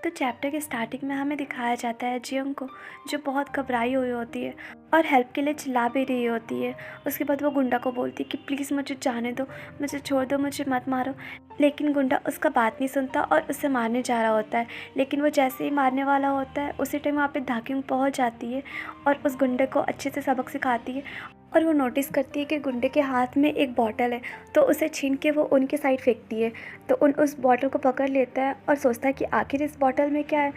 तो चैप्टर के स्टार्टिंग में हमें दिखाया जाता है जियोंग को, जो बहुत घबराई हुई होती है और हेल्प के लिए चिल्ला भी रही होती है। उसके बाद वो गुंडा को बोलती है कि प्लीज़ मुझे जाने दो, मुझे छोड़ दो, मुझे मत मारो। लेकिन गुंडा उसका बात नहीं सुनता और उसे मारने जा रहा होता है। लेकिन वो जैसे ही मारने वाला होता है उसी टाइम वहाँ पे धाक्युंग पहुँच जाती है और उस गुंडे को अच्छे से सबक सिखाती है। और वो नोटिस करती है कि गुंडे के हाथ में एक बॉटल है, तो उसे छीन के वो उनके साइड फेंकती है। तो उस बॉटल को पकड़ लेता है और सोचता है कि आखिर इस बॉटल में क्या है।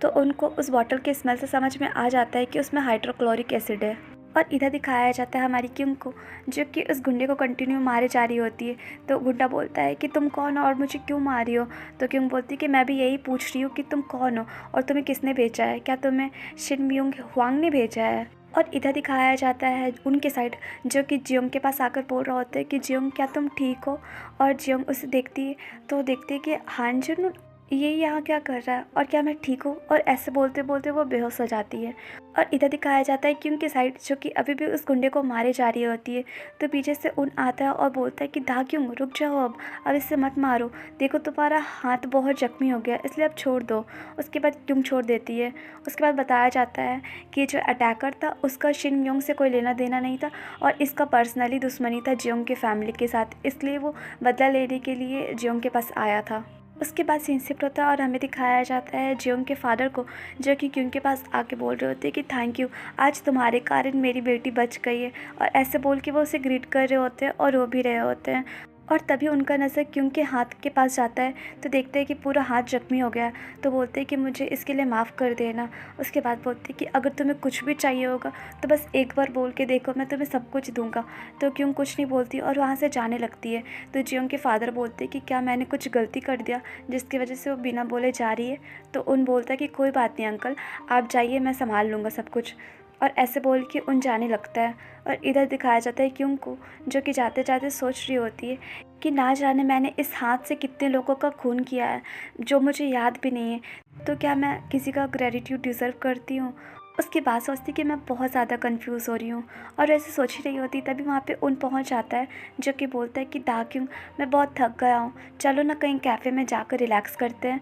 तो उनको उस बॉटल के स्मेल से समझ में आ जाता है कि उसमें हाइड्रोक्लोरिक एसिड है। और इधर दिखाया जाता है हमारी क्यूंग को, जो कि उस गुंडे को कंटिन्यू मारे जा रही होती है। तो गुंडा बोलता है कि तुम कौन हो और मुझे क्यों मार रही हो। तो क्यूंग बोलती है कि मैं भी यही पूछ रही हूँ कि तुम कौन हो और तुम्हें किसने भेजा है, क्या तुम्हें शिन म्यूंग हुआंग ने भेजा है। और इधर दिखाया जाता है उनके साइड, जो कि जियोंग के पास आकर बोल रहा होता है कि जियोंग क्या तुम ठीक हो। और जियोंग उसे देखती है तो देखती है कि हानजुन ये यहाँ क्या कर रहा है और क्या मैं ठीक हूँ। और ऐसे बोलते बोलते वो बेहोश हो जाती है। और इधर दिखाया जाता है कि उनकी साइड, जो कि अभी भी उस गुंडे को मारे जा रही होती है। तो पीछे से उन आता है और बोलता है कि धाक्युंग रुक जाओ, अब इससे मत मारो, देखो तुम्हारा हाथ बहुत जख्मी हो गया, इसलिए अब छोड़ दो। उसके बाद क्योंग छोड़ देती है। उसके बाद बताया जाता है कि जो अटैकर था उसका शिन म्यूंग से कोई लेना देना नहीं था और इसका पर्सनली दुश्मनी था जियोंग के फैमिली के साथ, इसलिए वो बदला लेने के लिए जियोंग के पास आया था। उसके बाद सीन शिफ्ट होता है और हमें दिखाया जाता है जियोंग के फादर को, जो कि क्योंग के पास आके बोल रहे होते हैं कि थैंक यू, आज तुम्हारे कारण मेरी बेटी बच गई है। और ऐसे बोल के वो उसे ग्रीट कर रहे होते हैं और रो भी रहे होते हैं। और तभी उनका नज़र क्योंग के हाथ के पास जाता है, तो देखते हैं कि पूरा हाथ जख्मी हो गया है। तो बोलते हैं कि मुझे इसके लिए माफ़ कर देना। उसके बाद बोलते हैं कि अगर तुम्हें कुछ भी चाहिए होगा तो बस एक बार बोल के देखो, मैं तुम्हें सब कुछ दूंगा। तो क्योंग कुछ नहीं बोलती और वहाँ से जाने लगती है। तो जियोंग के फादर बोलते हैं कि क्या मैंने कुछ गलती कर दिया जिसकी वजह से वो बिना बोले जा रही है। तो उन बोलता है कि कोई बात नहीं अंकल, आप जाइए, मैं संभाल लूँगा सब कुछ। और ऐसे बोल के उन जाने लगता है। और इधर दिखाया जाता है क्योंग को, जो कि जाते जाते सोच रही होती है कि ना जाने मैंने इस हाथ से कितने लोगों का खून किया है जो मुझे याद भी नहीं है, तो क्या मैं किसी का ग्रेटिट्यूड डिज़र्व करती हूँ। उसके बाद सोचती कि मैं बहुत ज़्यादा कंफ्यूज हो रही हूँ। और ऐसे सोच ही रही होती तभी वहाँ पे उन पहुँच जाता है, जो कि बोलता है कि धाक्युंग मैं बहुत थक गया हूँ, चलो ना कहीं कैफ़े में जाकर रिलैक्स करते हैं।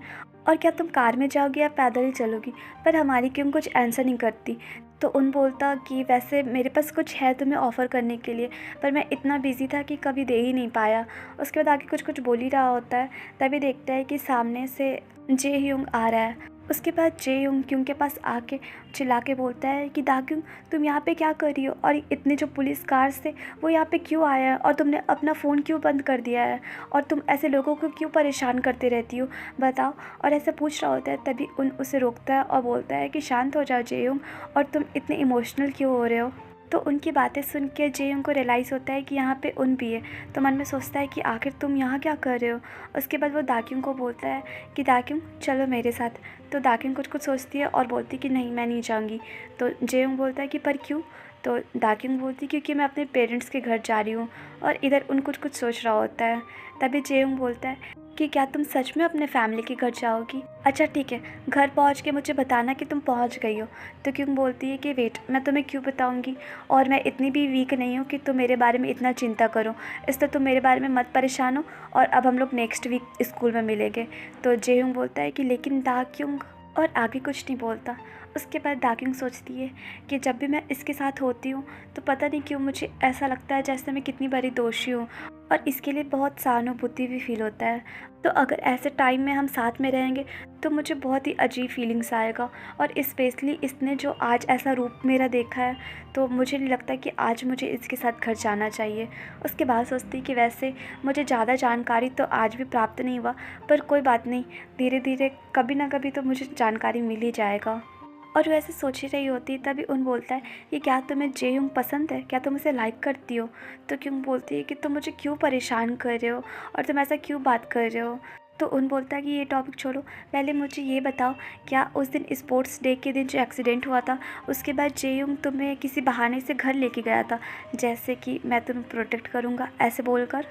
और क्या तुम कार में जाओगी या पैदल ही चलोगी। पर हमारी क्योंग कुछ आंसर नहीं करती। तो उन बोलता कि वैसे मेरे पास कुछ है तुम्हें ऑफ़र करने के लिए, पर मैं इतना बिज़ी था कि कभी दे ही नहीं पाया। उसके बाद आगे कुछ कुछ बोल ही रहा होता है, तभी देखता है कि सामने से जे ह्यूंग आ रहा है। उसके बाद जे ह्यूंग क्योंग के पास आके चिल्ला के बोलता है कि दाक्युंग तुम यहाँ पे क्या कर रही हो, और इतने जो पुलिस कार्स थे वो यहाँ पे क्यों आया है, और तुमने अपना फ़ोन क्यों बंद कर दिया है, और तुम ऐसे लोगों को क्यों परेशान करते रहती हो, बताओ। और ऐसे पूछ रहा होता है तभी उन उसे रोकता है और बोलता है कि शांत हो जाओ जे ह्यूंग, और तुम इतने इमोशनल क्यों हो रहे हो। तो उनकी बातें सुन के जे ह्यूंग को रियलाइज़ होता है कि यहाँ पे उन भी है। तो मन में सोचता है कि आखिर तुम यहाँ क्या कर रहे हो। उसके बाद वो दाक्युंग को बोलता है कि दाक्युंग चलो मेरे साथ। तो दाक्युंग कुछ कुछ सोचती है और बोलती कि नहीं मैं नहीं जाऊँगी। तो जे ह्यूंग बोलता है कि पर क्यों। तो दाक्युंग बोलती क्योंकि मैं अपने पेरेंट्स के घर जा रही हूँ। और इधर उन कुछ कुछ सोच रहा होता है। तभी जे ह्यूंग बोलता है कि क्या तुम सच में अपने फैमिली के घर जाओगी। अच्छा ठीक है, घर पहुंच के मुझे बताना कि तुम पहुंच गई हो। तो क्यों बोलती है कि वेट, मैं तुम्हें क्यों बताऊंगी, और मैं इतनी भी वीक नहीं हूँ कि तुम मेरे बारे में इतना चिंता करो, इसलिए तुम मेरे बारे में मत परेशान हो। और अब हम लोग नेक्स्ट वीक स्कूल में मिलेंगे। तो जेह्यूंग बोलता है कि लेकिन दाक्युंग, और आगे कुछ नहीं बोलता। उसके बाद दाक्युंग सोचती है कि जब भी मैं इसके साथ होती हूँ तो पता नहीं क्यों मुझे ऐसा लगता है जैसे मैं कितनी बड़ी दोषी हूँ, और इसके लिए बहुत सहानुभूति भी फील होता है। तो अगर ऐसे टाइम में हम साथ में रहेंगे तो मुझे बहुत ही अजीब फीलिंग्स आएगा, और स्पेशली इसने जो आज ऐसा रूप मेरा देखा है तो मुझे नहीं लगता कि आज मुझे इसके साथ घर जाना चाहिए। उसके बाद सोचती कि वैसे मुझे ज़्यादा जानकारी तो आज भी प्राप्त नहीं हुआ, पर कोई बात नहीं, धीरे धीरे कभी ना कभी तो मुझे जानकारी मिल ही जाएगा। और वो ऐसे सोच ही रही होती तभी उन बोलता है कि क्या तुम्हें जे ह्यूंग पसंद है, क्या तुम उसे लाइक करती हो। तो क्यों बोलती है कि तुम मुझे क्यों परेशान कर रहे हो और तुम ऐसा क्यों बात कर रहे हो। तो उन बोलता है कि ये टॉपिक छोड़ो, पहले मुझे ये बताओ, क्या उस दिन स्पोर्ट्स डे के दिन जो एक्सीडेंट हुआ था उसके बाद जे ह्यूंग तुम्हें किसी बहाने से घर लेके गया था, जैसे कि मैं तुम्हें प्रोटेक्ट करूँगा ऐसे बोलकर।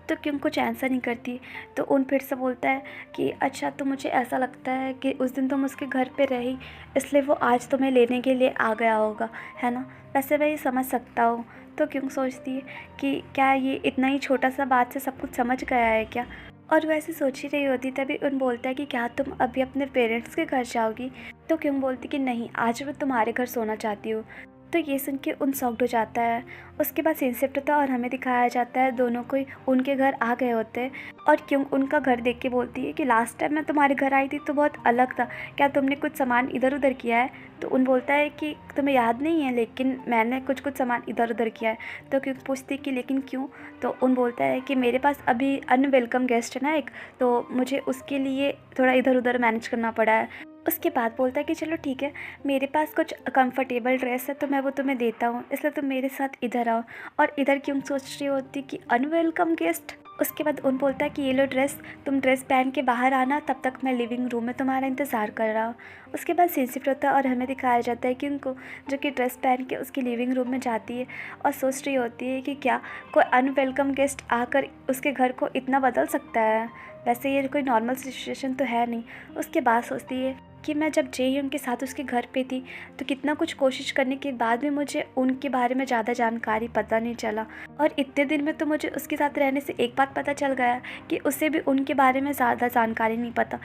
तो क्यों कुछ आंसर नहीं करती। तो उन फिर से बोलता है कि अच्छा, तो मुझे ऐसा लगता है कि उस दिन तुम उसके घर पे रही, इसलिए वो आज तुम्हें लेने के लिए आ गया होगा, है ना। वैसे मैं ये समझ सकता हूँ। तो क्यों सोचती है कि क्या ये इतना ही छोटा सा बात से सब कुछ समझ गया है क्या। और वो ऐसे सोच ही रही होती, तभी उन बोलता है कि क्या तुम अभी अपने पेरेंट्स के घर जाओगी? तो क्यों बोलती कि नहीं, आज मैं तुम्हारे घर सोना चाहती हूँ। तो ये सुन के उन शॉक्ड हो जाता है। उसके बाद सीन शिफ्ट होता है और हमें दिखाया जाता है दोनों कोई उनके घर आ गए होते हैं। और क्यों उनका घर देख के बोलती है कि लास्ट टाइम मैं तुम्हारे घर आई थी तो बहुत अलग था, क्या तुमने कुछ सामान इधर उधर किया है? तो उन बोलता है कि तुम्हें याद नहीं है, लेकिन मैंने कुछ कुछ सामान इधर उधर किया है। तो क्यों पूछती कि लेकिन क्यों? तो उन बोलता है कि मेरे पास अभी अनवेलकम गेस्ट है ना एक, तो मुझे उसके लिए थोड़ा इधर उधर मैनेज करना पड़ा है। उसके बाद बोलता है कि चलो ठीक है, मेरे पास कुछ कंफर्टेबल ड्रेस है तो मैं वो तुम्हें देता हूँ, इसलिए तुम मेरे साथ इधर आओ। और इधर क्यों सोच रही होती कि अनवेलकम गेस्ट। उसके बाद उन बोलता है कि ये लो ड्रेस, तुम ड्रेस पहन के बाहर आना, तब तक मैं लिविंग रूम में तुम्हारा इंतज़ार कर रहा हूँ। उसके बाद सीन शिफ्ट होता है और हमें दिखाया जाता है कि उनको, जो कि ड्रेस पहन के उसकी लिविंग रूम में जाती है और सोच रही होती है कि क्या कोई अनवेलकम गेस्ट आकर उसके घर को इतना बदल सकता है। वैसे ये कोई नॉर्मल सिचुएशन तो है नहीं। उसके बाद सोचती है कि मैं जब जेह्यून के साथ उसके घर पे थी तो कितना कुछ कोशिश करने के बाद भी मुझे उनके बारे में ज़्यादा जानकारी पता नहीं चला, और इतने दिन में तो मुझे उसके साथ रहने से एक बात पता चल गया कि उसे भी उनके बारे में ज़्यादा जानकारी नहीं पता।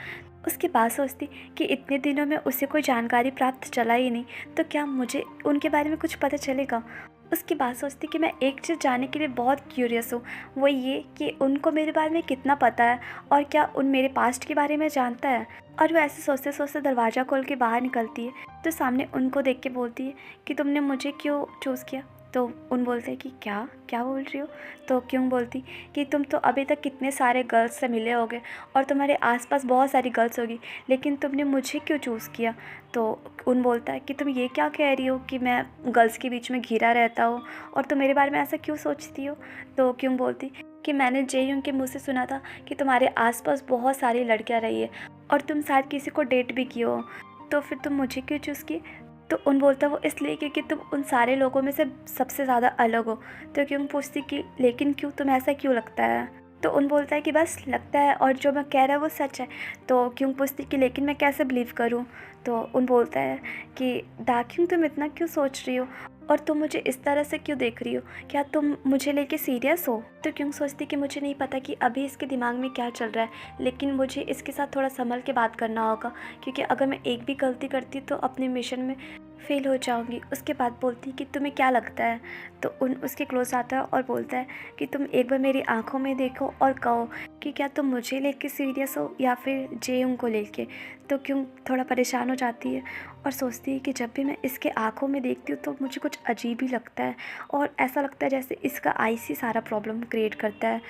उसके बाद सोचती कि इतने दिनों में उसे कोई जानकारी प्राप्त चला ही नहीं, तो क्या मुझे उनके बारे में कुछ पता चलेगा। उसके बाद सोचती कि मैं एक चीज़ जानने के लिए बहुत क्यूरियस हूँ, वो ये कि उनको मेरे बारे में कितना पता है और क्या उन मेरे पास्ट के बारे में जानता है। और वो ऐसे सोचते सोचते दरवाज़ा खोल के बाहर निकलती है तो सामने उनको देख के बोलती है कि तुमने मुझे क्यों चूज़ किया। तो उन बोलते हैं कि क्या क्या बोल रही हो। तो क्यों बोलती कि तुम तो अभी तक कितने सारे गर्ल्स से मिले होगे और तुम्हारे आसपास बहुत सारी गर्ल्स होगी, लेकिन तुमने मुझे क्यों चूज़ किया। तो उन बोलता है कि तुम ये क्या कह रही हो कि मैं गर्ल्स के बीच में घिरा रहता हूँ और तुम मेरे बारे में ऐसा क्यों सोचती हो। तो क्यों बोलती कि मैंने जेह्यून के मुँह से सुना था कि तुम्हारे आसपास बहुत सारी लड़कियाँ रही है और तुम शायद किसी को डेट भी किए हो, तो फिर तुम मुझे क्यों चूज़ की। तो उन बोलता वो इसलिए क्योंकि तुम उन सारे लोगों में से सबसे ज़्यादा अलग हो। तो क्यों पूछती कि लेकिन क्यों, तुम्हें ऐसा क्यों लगता है। तो उन बोलता है कि बस लगता है और जो मैं कह रहा है वो सच है। तो क्यों पूछती कि लेकिन मैं कैसे बिलीव करूं। तो उन बोलता है कि दाक्यों तुम इतना क्यों सोच रही हो और तुम मुझे इस तरह से क्यों देख रही हो, क्या तुम मुझे लेके सीरियस हो। तो क्यों सोचती कि मुझे नहीं पता कि अभी इसके दिमाग में क्या चल रहा है, लेकिन मुझे इसके साथ थोड़ा संभल के बात करना होगा, क्योंकि अगर मैं एक भी गलती करती तो अपने मिशन में फेल हो जाऊंगी। उसके बाद बोलती कि तुम्हें क्या लगता है। तो उन उसके क्लोज आता है और बोलता है कि तुम एक बार मेरी आंखों में देखो और कहो कि क्या तुम मुझे लेके सीरियस हो या फिर जेह्यून को लेके। तो क्यों थोड़ा परेशान हो जाती है और सोचती है कि जब भी मैं इसके आंखों में देखती हूँ तो मुझे कुछ अजीब ही लगता है और ऐसा लगता है जैसे इसका आईज ही सारा प्रॉब्लम क्रिएट करता है।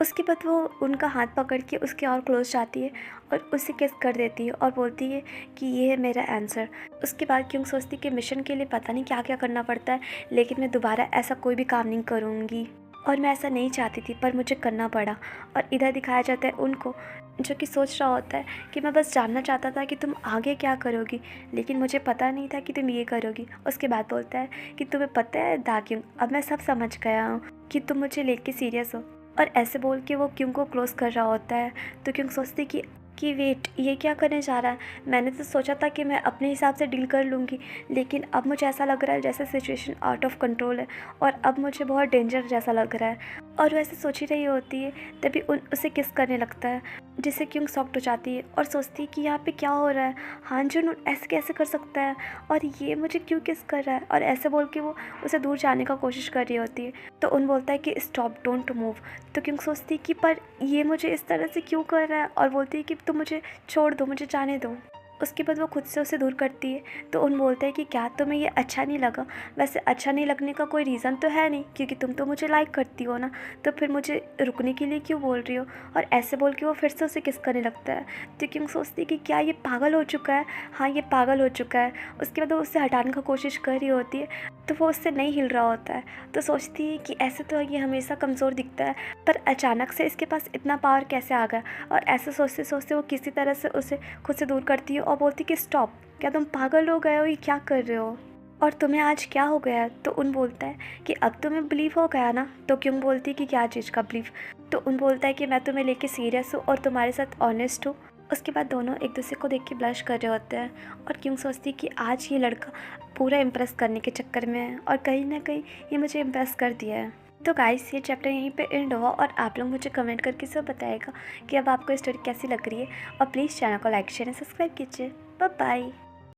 उसके बाद वो उनका हाथ पकड़ के उसके और क्लोज जाती है और उसे किस कर देती है और बोलती है कि ये है मेरा आंसर। उसके बाद क्यों सोचती कि मिशन के लिए पता नहीं क्या क्या करना पड़ता है, लेकिन मैं दोबारा ऐसा कोई भी काम नहीं करूँगी और मैं ऐसा नहीं चाहती थी पर मुझे करना पड़ा। और इधर दिखाया जाता है उनको, जो कि सोच रहा होता है कि मैं बस जानना चाहता था कि तुम आगे क्या करोगी, लेकिन मुझे पता नहीं था कि तुम ये करोगी। उसके बाद बोलता है कि तुम्हें पता है दाक्यों, अब मैं सब समझ गया हूँ कि तुम मुझे लेके सीरियस हो। और ऐसे बोल के वो क्यों को क्लोज कर रहा होता है। तो क्यों सोचती कि वेट, ये क्या करने जा रहा है। मैंने तो सोचा था कि मैं अपने हिसाब से डील कर लूँगी, लेकिन अब मुझे ऐसा लग रहा है जैसे सिचुएशन आउट ऑफ कंट्रोल है और अब मुझे बहुत डेंजर जैसा लग रहा है। और वैसे सोच ही रही होती है तभी उसे किस करने लगता है, जिससे क्यों सॉफ्ट हो जाती है और सोचती है कि यहाँ पे क्या हो रहा है, हांजुन ऐसे कैसे कर सकता है और ये मुझे क्यों किस कर रहा है। और ऐसे बोल के वो उसे दूर जाने का कोशिश कर रही होती है। तो उन बोलता है कि स्टॉप, डोंट मूव। तो क्यों सोचती है कि पर ये मुझे इस तरह से क्यों कर रहा है और बोलती है कि तुम मुझे छोड़ दो, मुझे जाने दो। उसके बाद वो खुद से उसे दूर करती है। तो उन बोलता है कि क्या तुम्हें ये अच्छा नहीं लगा। वैसे अच्छा नहीं लगने का कोई रीज़न तो है नहीं, क्योंकि तुम तो मुझे लाइक करती हो ना, तो फिर मुझे रुकने के लिए क्यों बोल रही हो। और ऐसे बोल के वो फिर से उसे किस करने लगता है। तो क्यों सोचती है कि क्या ये पागल हो चुका है। हाँ, ये पागल हो चुका है। उसके बाद वो उससे हटाने की कोशिश कर रही होती है तो वो उससे नहीं हिल रहा होता है। तो सोचती है कि ऐसे तो ये हमेशा कमज़ोर दिखता है, पर अचानक से इसके पास इतना पावर कैसे आ गया। और ऐसे सोचते सोचते वो किसी तरह से उसे खुद से दूर करती है और बोलती कि स्टॉप, क्या तुम पागल हो गए हो, ये क्या कर रहे हो और तुम्हें आज क्या हो गया है। तो उन बोलता है कि अब तुम्हें बिलीव हो गया ना। तो क्यों बोलती कि क्या चीज़ का बिलीव। तो उन बोलता है कि मैं तुम्हें लेके सीरियस हूँ और तुम्हारे साथ ऑनेस्ट हूँ। उसके बाद दोनों एक दूसरे को देख के ब्लश कर रहे होते हैं और क्यों सोचती कि आज ये लड़का पूरा इम्प्रेस करने के चक्कर में है और कहीं ना कहीं ये मुझे इम्प्रेस कर दिया है। तो गाइस ये चैप्टर यहीं पे एंड हुआ और आप लोग मुझे कमेंट करके सब बताएगा कि अब आपको स्टोरी कैसी लग रही है और प्लीज़ चैनल को लाइक शेयर एंड सब्सक्राइब कीजिए। Bye bye.